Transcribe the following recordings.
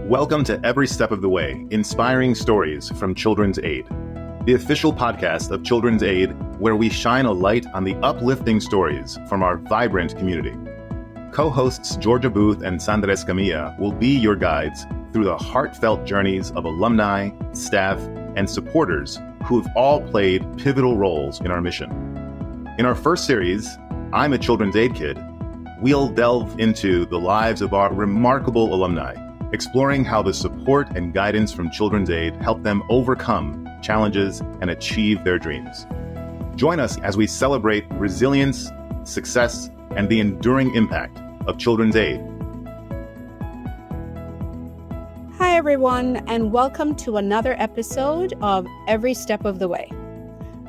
Welcome to Every Step of the Way, inspiring stories from Children's Aid, the official podcast of Children's Aid, where we shine a light on the uplifting stories from our vibrant community. Co-hosts Georgia Boothe and Sandra Escamilla will be your guides through the heartfelt journeys of alumni, staff, and supporters who have all played pivotal roles in our mission. In our first series, I'm a Children's Aid Kid, we'll delve into the lives of our remarkable alumni, exploring how the support and guidance from Children's Aid help them overcome challenges and achieve their dreams. Join us as we celebrate resilience, success, and the enduring impact of Children's Aid. Hi, everyone, and welcome to another episode of Every Step of the Way.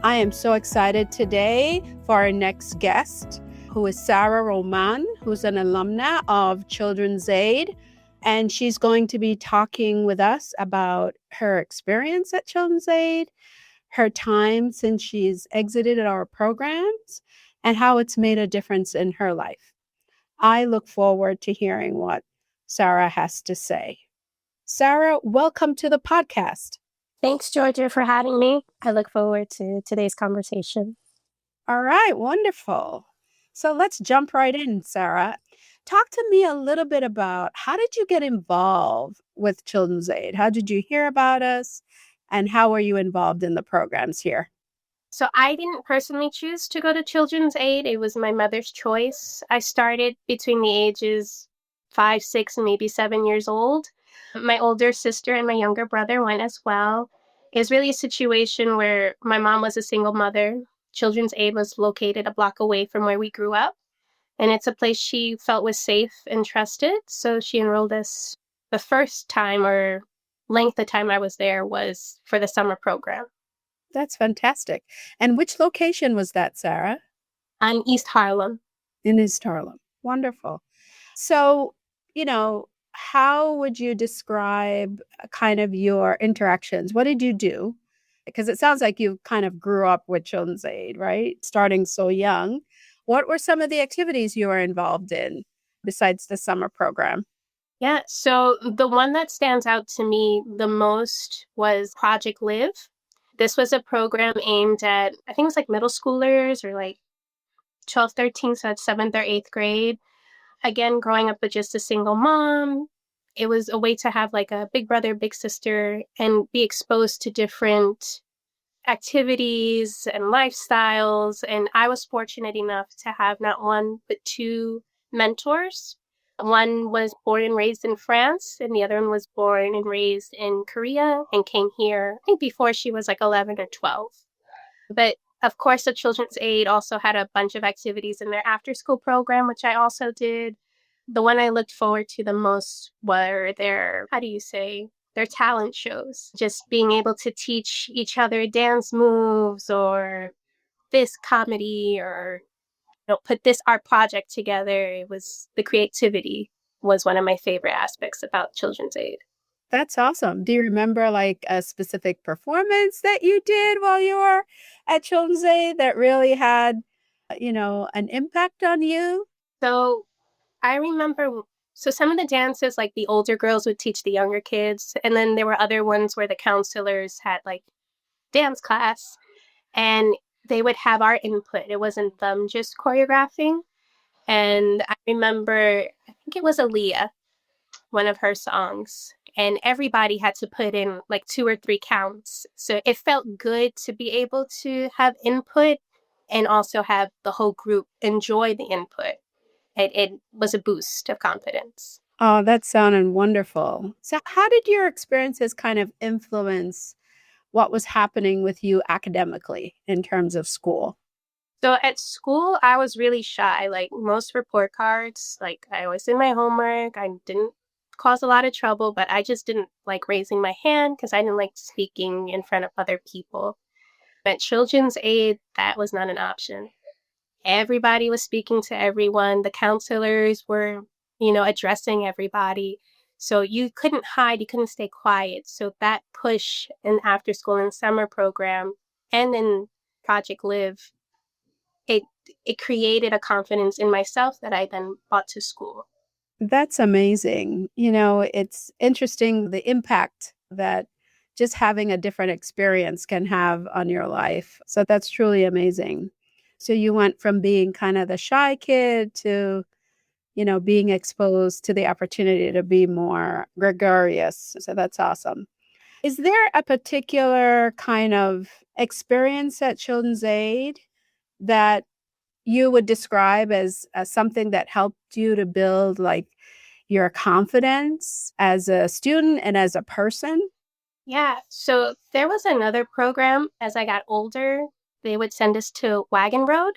I am so excited today for our next guest, who is Sarah Roman, who's an alumna of Children's Aid. And she's going to be talking with us about her experience at Children's Aid, her time since she's exited our programs, and how it's made a difference in her life. I look forward to hearing what Sarah has to say. Sarah, welcome to the podcast. Thanks, Georgia, for having me. I look forward to today's conversation. All right, wonderful. So let's jump right in, Sarah. Talk to me a little bit about how did you get involved with Children's Aid? How did you hear about us? And how were you involved in the programs here? So I didn't personally choose to go to Children's Aid. It was my mother's choice. I started between the ages 5, 6, and maybe 7 years old. My older sister and my younger brother went as well. It was really a situation where my mom was a single mother. Children's Aid was located a block away from where we grew up. And it's a place she felt was safe and trusted. So she enrolled us. The first time or length of time I was there was for the summer program. That's fantastic. And which location was that, Sarah? On East Harlem. In East Harlem. Wonderful. So, how would you describe kind of your interactions? What did you do? Because it sounds like you kind of grew up with Children's Aid, right? Starting so young. What were some of the activities you were involved in besides the summer program? Yeah, so the one that stands out to me the most was Project Live. This was a program aimed at, I think it was like middle schoolers or like 12, 13, so it's 7th or 8th grade. Again, growing up with just a single mom, it was a way to have like a big brother, big sister, and be exposed to different activities and lifestyles. And I was fortunate enough to have not one, but 2 mentors. One was born and raised in France, and the other one was born and raised in Korea and came here, I think before she was like 11 or 12. But of course, the Children's Aid also had a bunch of activities in their after-school program, which I also did. The one I looked forward to the most were their talent shows. Just being able to teach each other dance moves or this comedy or put this art project together. It was the creativity was one of my favorite aspects about Children's Aid. That's awesome. Do you remember like a specific performance that you did while you were at Children's Aid that really had, an impact on you? So I remember, some of the dances, like the older girls would teach the younger kids. And then there were other ones where the counselors had like dance class and they would have our input. It wasn't them just choreographing. And I remember, I think it was Aaliyah, one of her songs. And everybody had to put in like 2 or 3 counts. So it felt good to be able to have input and also have the whole group enjoy the input. It was a boost of confidence. Oh, that sounded wonderful. So how did your experiences kind of influence what was happening with you academically in terms of school? So at school, I was really shy. Like most report cards, like I always did my homework. I didn't cause a lot of trouble, but I just didn't like raising my hand because I didn't like speaking in front of other people. At Children's Aid, that was not an option. Everybody was speaking to everyone. The counselors were, addressing everybody. So you couldn't hide, you couldn't stay quiet. So that push in after school and summer program and in Project Live, it created a confidence in myself that I then brought to school. That's amazing. You know, it's interesting the impact that just having a different experience can have on your life. So that's truly amazing. So you went from being kind of the shy kid to, being exposed to the opportunity to be more gregarious. So that's awesome. Is there a particular kind of experience at Children's Aid that you would describe as something that helped you to build like your confidence as a student and as a person? Yeah, so there was another program as I got older. They would send us to Wagon Road.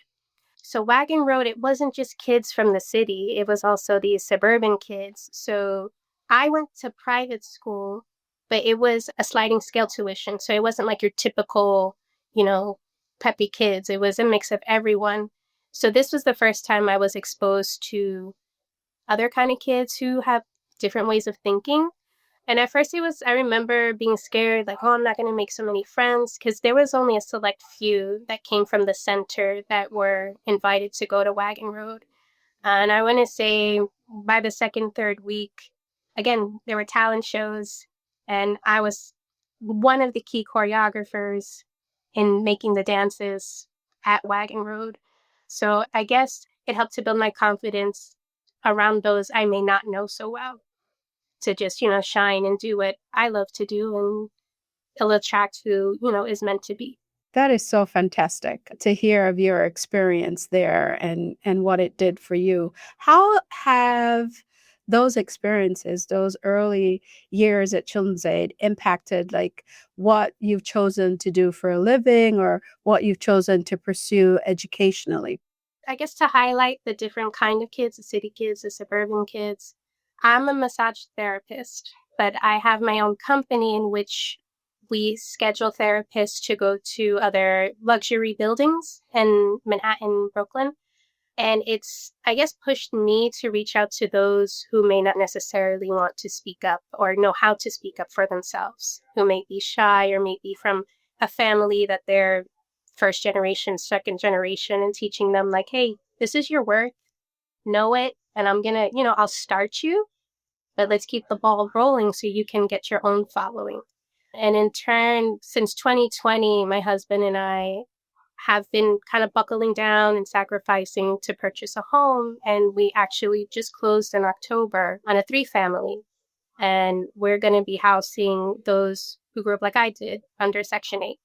So Wagon Road, it wasn't just kids from the city, it was also these suburban kids. So I went to private school, but it was a sliding scale tuition. So it wasn't like your typical, you know, peppy kids. It was a mix of everyone. So this was the first time I was exposed to other kind of kids who have different ways of thinking. And at first I remember being scared, like, oh, I'm not going to make so many friends because there was only a select few that came from the center that were invited to go to Wagon Road. And I want to say by the second, third week, again, there were talent shows, and I was one of the key choreographers in making the dances at Wagon Road. So I guess it helped to build my confidence around those I may not know so well to just, shine and do what I love to do and it'll attract who, is meant to be. That is so fantastic to hear of your experience there and what it did for you. How have those experiences, those early years at Children's Aid impacted like what you've chosen to do for a living or what you've chosen to pursue educationally? I guess to highlight the different kind of kids, the city kids, the suburban kids, I'm a massage therapist, but I have my own company in which we schedule therapists to go to other luxury buildings in Manhattan, Brooklyn. And it's, I guess, pushed me to reach out to those who may not necessarily want to speak up or know how to speak up for themselves, who may be shy or may be from a family that they're first generation, second generation, and teaching them, like, hey, this is your worth, know it. And I'm going to, I'll start you, but let's keep the ball rolling so you can get your own following. And in turn, since 2020, my husband and I have been kind of buckling down and sacrificing to purchase a home. And we actually just closed in October on a 3-family. And we're going to be housing those who grew up like I did under Section 8.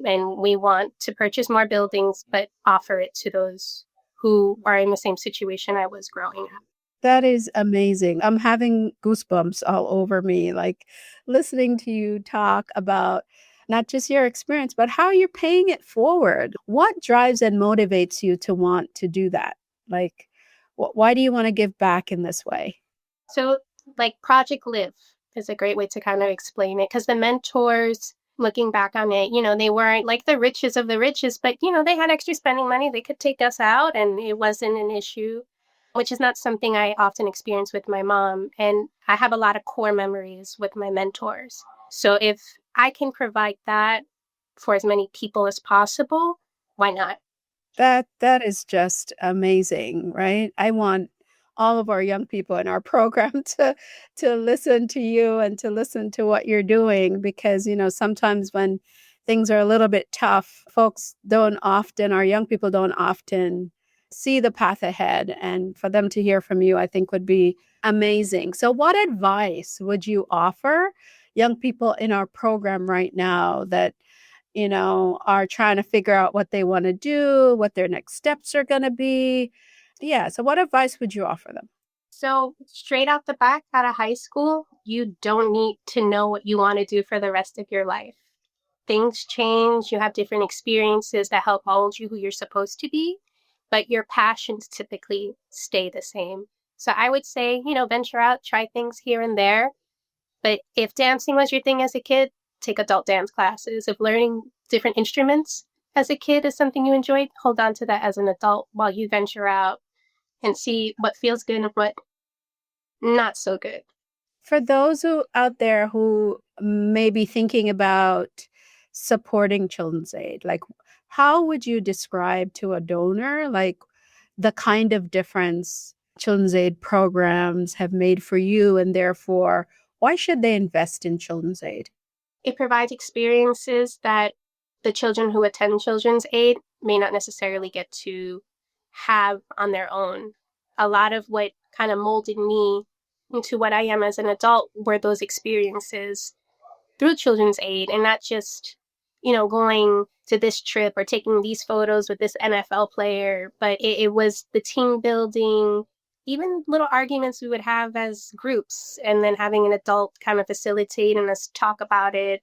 And we want to purchase more buildings, but offer it to those who are in the same situation I was growing up. That is amazing. I'm having goosebumps all over me, like listening to you talk about not just your experience, but how you're paying it forward. What drives and motivates you to want to do that? Like, why do you want to give back in this way? So, like Project Live is a great way to kind of explain it because the mentors, looking back on it, they weren't like the richest of the richest, but, they had extra spending money. They could take us out and it wasn't an issue, which is not something I often experience with my mom. And I have a lot of core memories with my mentors. So, if I can provide that for as many people as possible, why not? That is just amazing, right? I want all of our young people in our program to listen to you and to listen to what you're doing because, sometimes when things are a little bit tough, our young people don't often see the path ahead. And for them to hear from you, I think would be amazing. So what advice would you offer young people in our program right now that are trying to figure out what they want to do, what their next steps are going to be? Yeah. So, what advice would you offer them? So, straight out the back out of high school, you don't need to know what you want to do for the rest of your life. Things change, you have different experiences that help mold you who you're supposed to be, but your passions typically stay the same. So, I would say, venture out, try things here and there. But if dancing was your thing as a kid, take adult dance classes. If learning different instruments as a kid is something you enjoyed, hold on to that as an adult while you venture out and see what feels good and what not so good. For those who out there who may be thinking about supporting Children's Aid, like how would you describe to a donor like the kind of difference Children's Aid programs have made for you, and therefore, why should they invest in Children's Aid? It provides experiences that the children who attend Children's Aid may not necessarily get to have on their own. A lot of what kind of molded me into what I am as an adult were those experiences through Children's Aid, and not just, going to this trip or taking these photos with this NFL player, but it was the team building, even little arguments we would have as groups, and then having an adult kind of facilitate and us talk about it.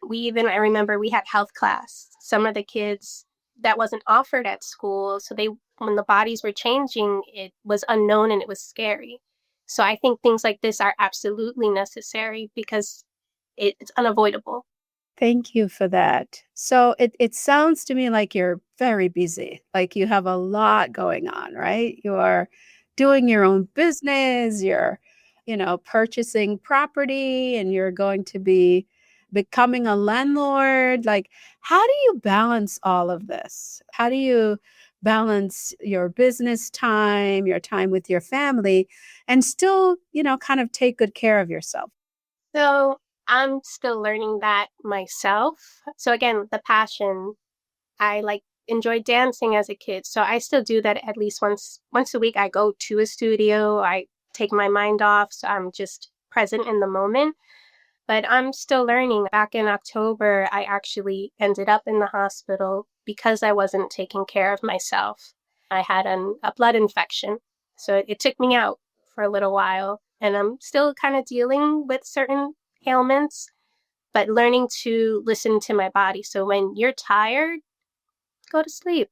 I remember we had health class. Some of the kids that wasn't offered at school, so when the bodies were changing, it was unknown and it was scary. So I think things like this are absolutely necessary because it's unavoidable. Thank you for that. So it sounds to me like you're very busy, like you have a lot going on, right? You're doing your own business, you're, purchasing property, and you're going to be becoming a landlord. Like, how do you balance all of this? How do you balance your business time, your time with your family, and still, kind of take good care of yourself? So I'm still learning that myself. So again, the passion, I enjoyed dancing as a kid. So I still do that at least once a week. I go to a studio, I take my mind off, so I'm just present in the moment. But I'm still learning. Back in October, I actually ended up in the hospital because I wasn't taking care of myself. I had a blood infection. So it took me out for a little while. And I'm still kind of dealing with certain ailments, but learning to listen to my body. So when you're tired, go to sleep.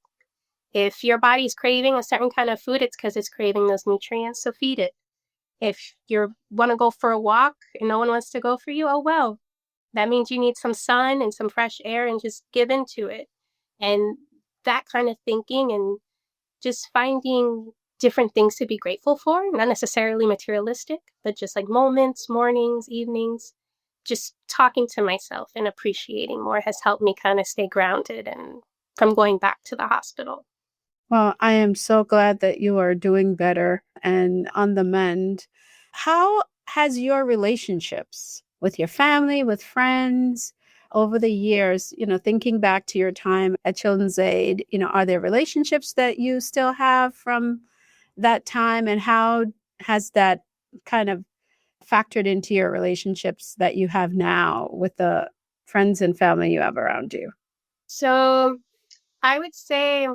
If your body's craving a certain kind of food, it's because it's craving those nutrients. So feed it. If you want to go for a walk and no one wants to go for you, oh well. That means you need some sun and some fresh air, and just give into it. And that kind of thinking, and just finding different things to be grateful for, not necessarily materialistic, but just like moments, mornings, evenings, just talking to myself and appreciating more has helped me kind of stay grounded and from going back to the hospital. Well, I am so glad that you are doing better and on the mend. How has your relationships with your family, with friends over the years, thinking back to your time at Children's Aid, are there relationships that you still have from that time? And how has that kind of factored into your relationships that you have now with the friends and family you have around you? So I would say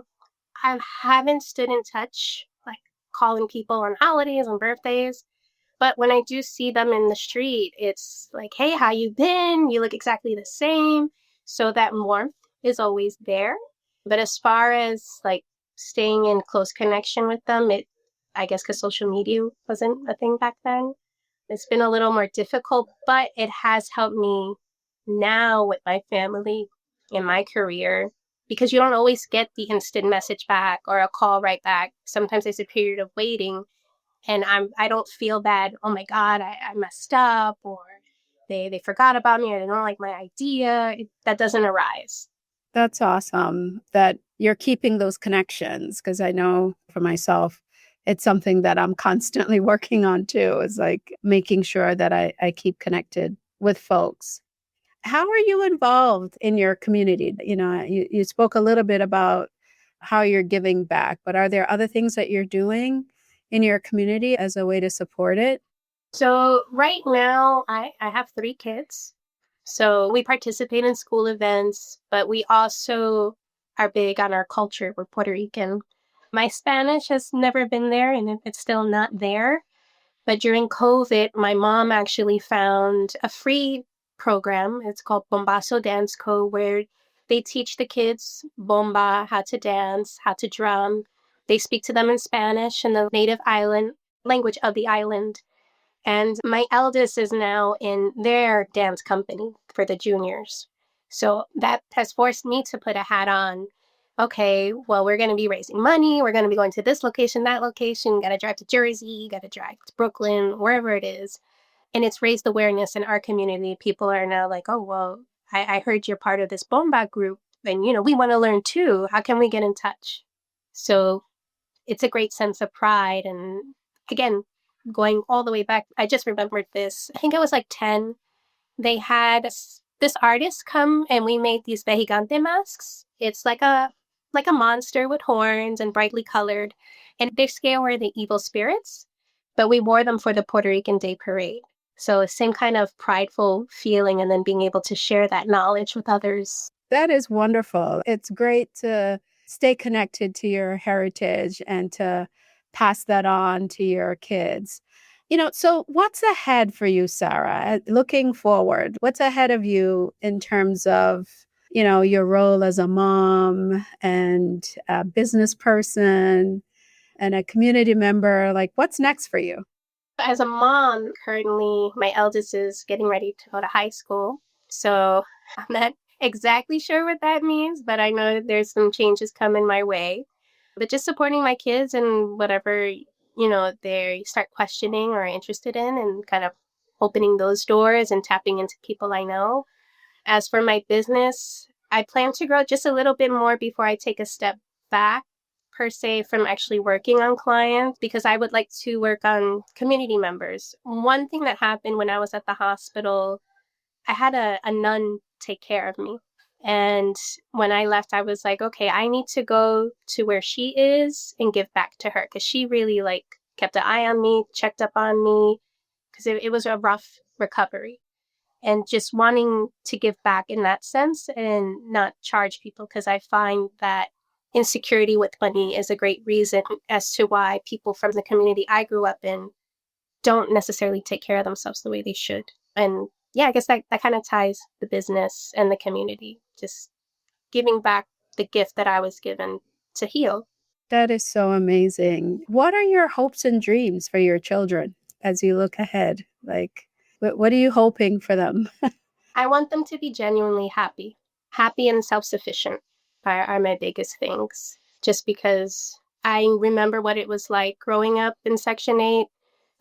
I haven't stood in touch, like calling people on holidays and birthdays. But when I do see them in the street, it's like, hey, how you been? You look exactly the same. So that warmth is always there. But as far as staying in close connection with them, I guess because social media wasn't a thing back then, it's been a little more difficult, but it has helped me now with my family in my career, because you don't always get the instant message back or a call right back. Sometimes there's a period of waiting, and I don't feel bad. Oh my God, I messed up, or they forgot about me, or they don't like my idea. That doesn't arise. That's awesome that you're keeping those connections, because I know for myself, it's something that I'm constantly working on too, is like making sure that I keep connected with folks. How are you involved in your community? You spoke a little bit about how you're giving back, but are there other things that you're doing in your community as a way to support it? So right now, I have 3 kids. So we participate in school events, but we also are big on our culture. We're Puerto Rican. My Spanish has never been there, and it's still not there. But during COVID, my mom actually found a free program. It's called Bombazo Dance Co., where they teach the kids bomba, how to dance, how to drum. They speak to them in Spanish and the native island language of the island. And my eldest is now in their dance company for the juniors. So that has forced me to put a hat on. Okay, well, we're going to be raising money. We're going to be going to this location, that location. Got to drive to Jersey, got to drive to Brooklyn, wherever it is. And it's raised awareness in our community. People are now like, oh, well, I heard you're part of this bomba group. And, we want to learn too. How can we get in touch? So it's a great sense of pride. And again, going all the way back, I just remembered this. I think I was like 10. They had this artist come and we made these vejigante masks. It's like a monster with horns and brightly colored. And they scare away the evil spirits. But we wore them for the Puerto Rican Day Parade. So same kind of prideful feeling and then being able to share that knowledge with others. That is wonderful. It's great to stay connected to your heritage and to pass that on to your kids. So what's ahead for you, Sarah? Looking forward, what's ahead of you in terms of, your role as a mom and a business person and a community member? Like, what's next for you? As a mom, currently my eldest is getting ready to go to high school. So I'm not exactly sure what that means, but I know there's some changes coming my way. But just supporting my kids and whatever, they start questioning or interested in and kind of opening those doors and tapping into people I know. As for my business, I plan to grow just a little bit more before I take a step back, per se, from actually working on clients, because I would like to work on community members. One thing that happened when I was at the hospital, I had a nun take care of me. And when I left, I was like, okay, I need to go to where she is and give back to her because she really kept an eye on me, checked up on me, because it was a rough recovery. And just wanting to give back in that sense and not charge people, because I find that insecurity with money is a great reason as to why people from the community I grew up in don't necessarily take care of themselves the way they should. And yeah, I guess that kind of ties the business and the community, just giving back the gift that I was given to heal. That is so amazing. What are your hopes and dreams for your children as you look ahead? Like, what are you hoping for them? I want them to be genuinely happy. Happy and self-sufficient are my biggest things. Just because I remember what it was like growing up in Section 8.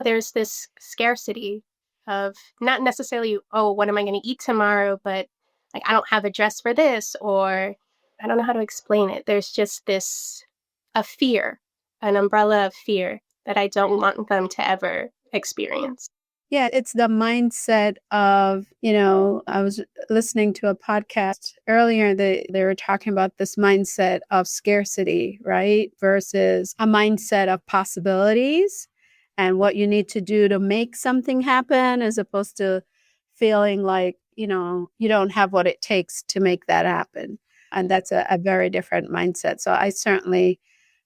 There's this scarcity of not necessarily, oh, what am I going to eat tomorrow? But like, I don't have a dress for this, or I don't know how to explain it. There's just a fear, an umbrella of fear that I don't want them to ever experience. Yeah, it's the mindset of, I was listening to a podcast earlier. They were talking about this mindset of scarcity, right? Versus a mindset of possibilities and what you need to do to make something happen, as opposed to feeling like, you don't have what it takes to make that happen. And that's a very different mindset. So I certainly,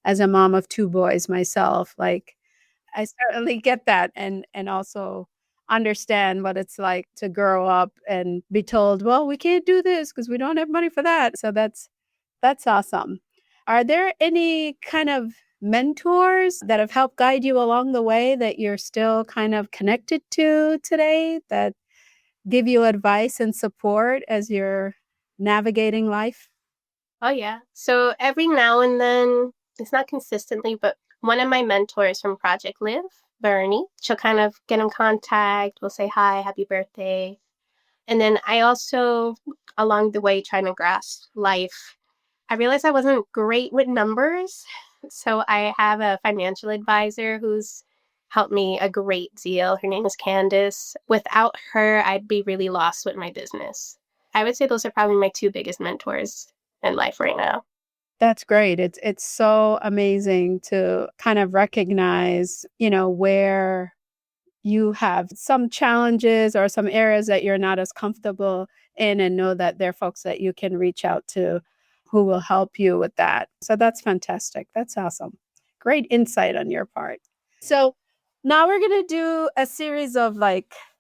as a mom of two boys myself, I certainly get that and also understand what it's like to grow up and be told, well, we can't do this because we don't have money for that. So that's awesome. Are there any kind of mentors that have helped guide you along the way that you're still kind of connected to today that give you advice and support as you're navigating life? Oh, yeah. So every now and then, it's not consistently, but one of my mentors from Project Live, Bernie, she'll kind of get in contact. We'll say, hi, happy birthday. And then I also, along the way, trying to grasp life, I realized I wasn't great with numbers. So I have a financial advisor who's helped me a great deal. Her name is Candace. Without her, I'd be really lost with my business. I would say those are probably my two biggest mentors in life right now. That's great. It's so amazing to kind of recognize, where you have some challenges or some areas that you're not as comfortable in, and know that there are folks that you can reach out to who will help you with that. So that's fantastic. That's awesome. Great insight on your part. So now we're going to do a series of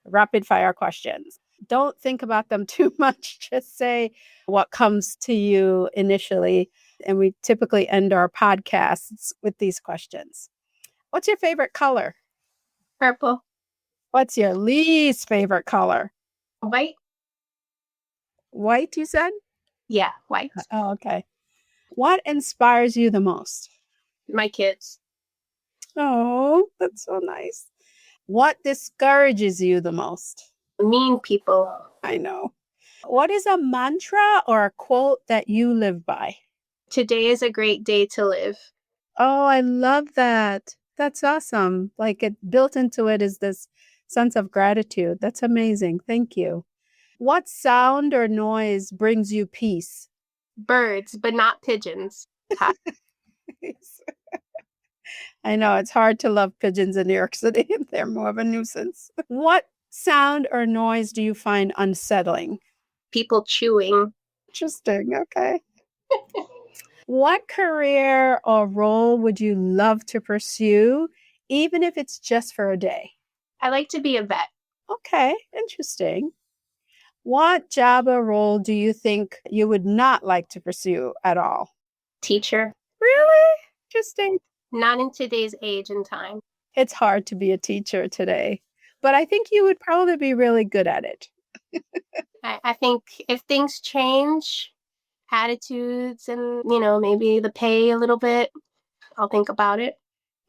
rapid fire questions. Don't think about them too much. Just say what comes to you initially. And we typically end our podcasts with these questions. What's your favorite color? Purple. What's your least favorite color? White? White, you said? Yeah, white. Oh, okay. What inspires you the most? My kids. Oh, that's so nice. What discourages you the most? Mean people. I know. What is a mantra or a quote that you live by? Today is a great day to live. Oh, I love that. That's awesome. Like it built into it is this sense of gratitude. That's amazing. Thank you. What sound or noise brings you peace? Birds, but not pigeons. I know it's hard to love pigeons in New York City. They're more of a nuisance. What sound or noise do you find unsettling? People chewing. Interesting. Okay. What career or role would you love to pursue, even if it's just for a day? I like to be a vet. Okay. Interesting. What job or role do you think you would not like to pursue at all? Teacher. Really? Interesting. Not in today's age and time. It's hard to be a teacher today, but I think you would probably be really good at it. I think if things change, attitudes and, maybe the pay a little bit, I'll think about it.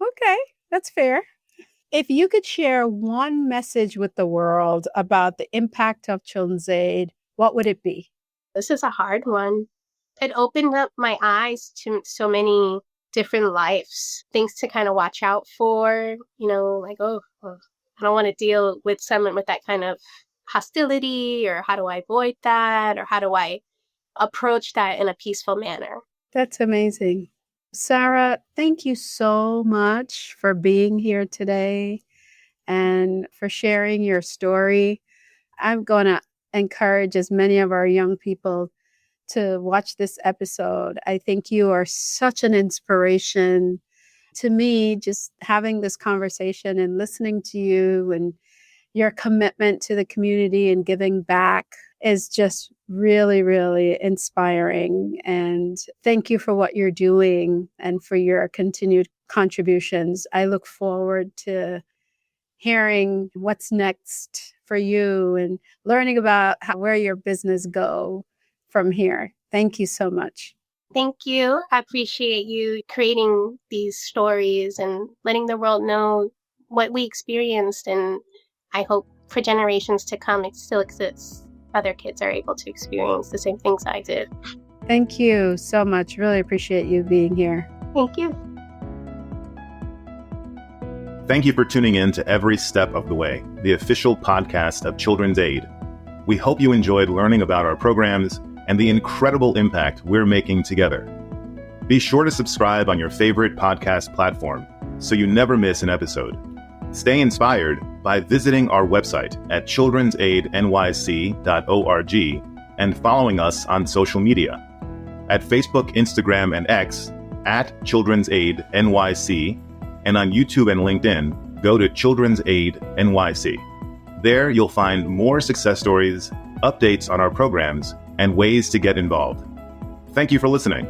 Okay, that's fair. If you could share one message with the world about the impact of Children's Aid, what would it be? This is a hard one. It opened up my eyes to so many different lives, things to kind of watch out for, like, I don't want to deal with someone with that kind of hostility, or how do I avoid that, or how do I approach that in a peaceful manner. That's amazing. Sarah, thank you so much for being here today and for sharing your story. I'm going to encourage as many of our young people to watch this episode. I think you are such an inspiration to me, just having this conversation and listening to you, and your commitment to the community and giving back is just really, really inspiring. And thank you for what you're doing and for your continued contributions. I look forward to hearing what's next for you and learning about where your business go from here. Thank you so much. Thank you. I appreciate you creating these stories and letting the world know what we experienced. And I hope for generations to come, it still exists. Other kids are able to experience the same things I did. Thank you so much. Really appreciate you being here. Thank you. Thank you for tuning in to Every Step of the Way, the official podcast of Children's Aid. We hope you enjoyed learning about our programs and the incredible impact we're making together. Be sure to subscribe on your favorite podcast platform so you never miss an episode. Stay inspired by visiting our website at children'saidnyc.org and following us on social media at Facebook, Instagram, and X at Children's Aid NYC, and on YouTube and LinkedIn, go to Children's Aid NYC. There you'll find more success stories, updates on our programs, and ways to get involved. Thank you for listening.